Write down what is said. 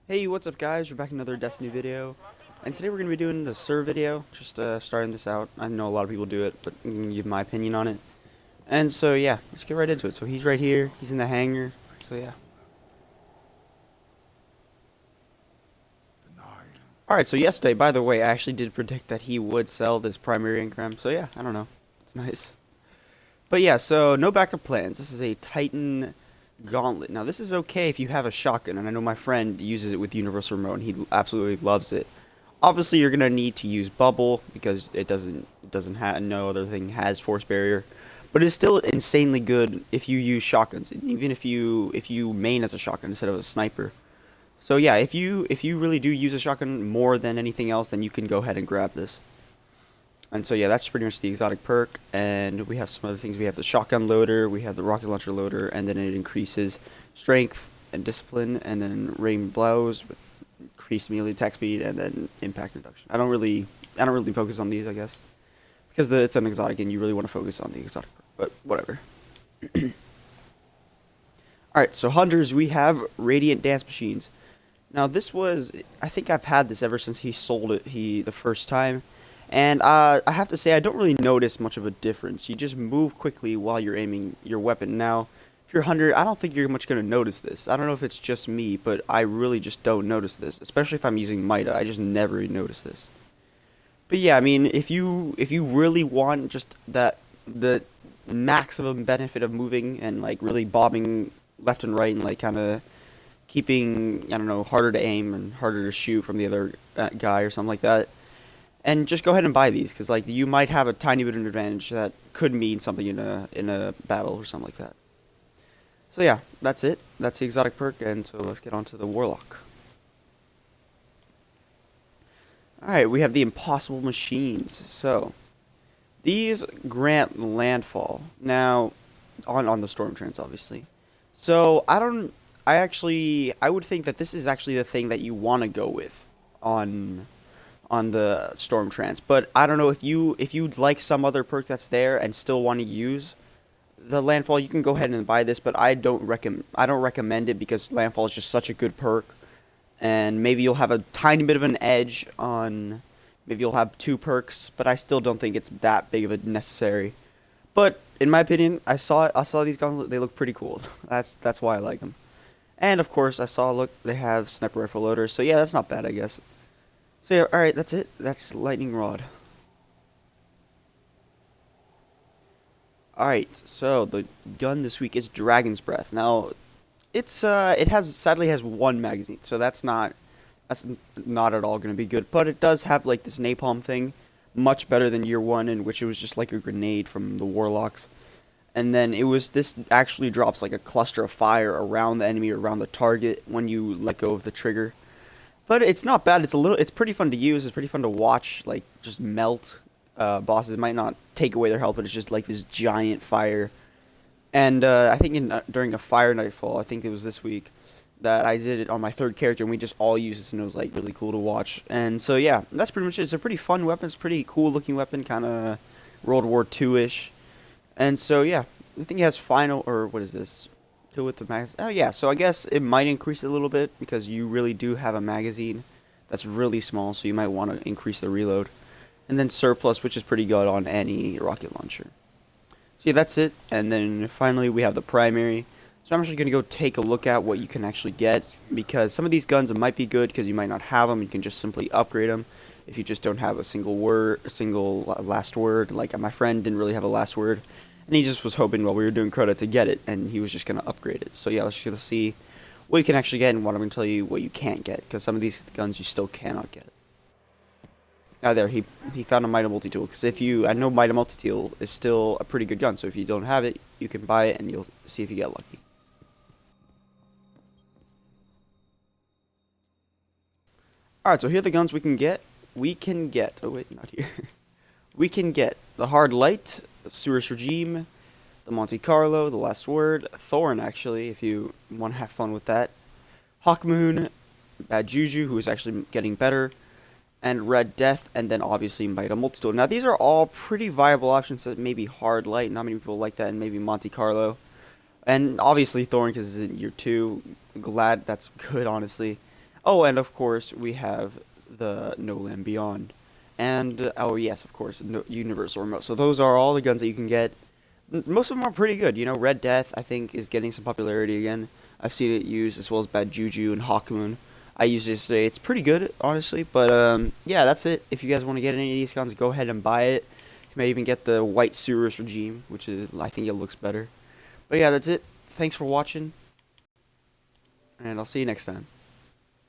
Hey, what's up guys? We're back in another Destiny video. And today we're going to be doing the Sir video, just starting this out. I know a lot of people do it, but I'm going to give my opinion on it. And so yeah, let's get right into it. So he's right here, he's in the hangar, so yeah. Alright, so yesterday, by the way, I actually did predict that he would sell this primary engram, so yeah, I don't know. It's nice. But yeah, so no backup plans. This is a Titan Gauntlet. Now this is okay if you have a shotgun, and I know my friend uses it with Universal Remote, and he absolutely loves it. Obviously, you're gonna need to use bubble because it doesn't have no other thing has force barrier, but it's still insanely good if you use shotguns, even if you main as a shotgun instead of a sniper. So yeah, if you really do use a shotgun more than anything else, then you can go ahead and grab this. And so yeah, that's pretty much the exotic perk, and we have some other things. We have the shotgun loader, we have the rocket launcher loader, and then it increases strength and discipline, and then rain blows with increased melee attack speed, and then impact reduction. I don't really focus on these, I guess, because it's an exotic, and you really want to focus on the exotic perk. But whatever. All right, so hunters, we have radiant dance machines. Now this was, I think I've had this ever since he sold it the first time. And I have to say, I don't really notice much of a difference. You just move quickly while you're aiming your weapon. Now, if you're 100, I don't think you're much going to notice this. I don't know if it's just me, but I really just don't notice this. Especially if I'm using Mida, I just never notice this. But yeah, I mean, if you really want just the maximum benefit of moving and like really bobbing left and right and like kind of keeping, I don't know, harder to aim and harder to shoot from the other guy or something like that, and just go ahead and buy these because like you might have a tiny bit of an advantage that could mean something in a battle or something like that. So yeah, that's it. That's the exotic perk, and so let's get on to the warlock. All right, we have the impossible machines. So these grant landfall now on the storm trance, obviously. So I don't. I would think that this is actually the thing that you want to go with on on the storm trance. But I don't know if you like some other perk that's there and still want to use the landfall, you can go ahead and buy this. But I don't recommend it because landfall is just such a good perk, and maybe you'll have a tiny bit of an edge on. Maybe you'll have two perks, but I still don't think it's that big of a necessary. But in my opinion, I saw these guns. They look pretty cool. That's why I like them. And of course, I saw look they have sniper rifle loaders. So yeah, that's not bad, I guess. So yeah, all right, that's it. That's lightning rod. All right, so the gun this week is Dragon's Breath. Now, it sadly has one magazine, so that's not at all going to be good. But it does have like this napalm thing, much better than year one, in which it was just like a grenade from the warlocks. And then this actually drops like a cluster of fire around the enemy or around the target when you let go of the trigger. But it's not bad. It's pretty fun to use. It's pretty fun to watch, like just melt bosses. It might not take away their health, but it's just like this giant fire. And I think during a fire nightfall, I think it was this week that I did it on my third character, and we just all used this, and it was like really cool to watch. And so yeah, that's pretty much it. It's a pretty fun weapon. It's a pretty cool looking weapon, kind of World War II ish. And so yeah, I think it has final or what is this? Two with the max. Oh yeah, so I guess it might increase it a little bit because you really do have a magazine that's really small, so you might want to increase the reload. And then surplus, which is pretty good on any rocket launcher. So yeah, that's it. And then finally we have the primary. So I'm actually gonna go take a look at what you can actually get because some of these guns might be good because you might not have them. You can just simply upgrade them if you just don't have a single word, a single last word. Like my friend didn't really have a last word, and he just was hoping while we were doing Crota to get it, and he was just gonna upgrade it. So yeah, let's just gonna see what you can actually get and what I'm gonna tell you what you can't get because some of these guns you still cannot get. Now there, he found a Mida multi tool because if you, I know Mida multi tool is still a pretty good gun. So if you don't have it, you can buy it and you'll see if you get lucky. All right, so here are the guns we can get. We can get. Oh wait, not here. We can get the Hard Light, the Surus Regime, the Monte Carlo, the Last Word, Thorn actually, if you want to have fun with that. Hawkmoon, Bad Juju, who is actually getting better, and Red Death, and then obviously Mida Multitool. Now these are all pretty viable options. That maybe Hard Light, not many people like that, and maybe Monte Carlo, and obviously Thorn because it's in year two. Glad that's good, honestly. Oh, and of course we have the No Land Beyond, and oh yes, of course, no, Universal Remote. So those are all the guns that you can get. Most of them are pretty good. You know, Red Death I think is getting some popularity again. I've seen it used as well as Bad Juju and Hawkmoon. I used it yesterday. It's pretty good, honestly. But yeah, that's it. If you guys want to get any of these guns, go ahead and buy it. You may even get the White Cirrus Regime, which is I think it looks better. But yeah, that's it. Thanks for watching, and I'll see you next time.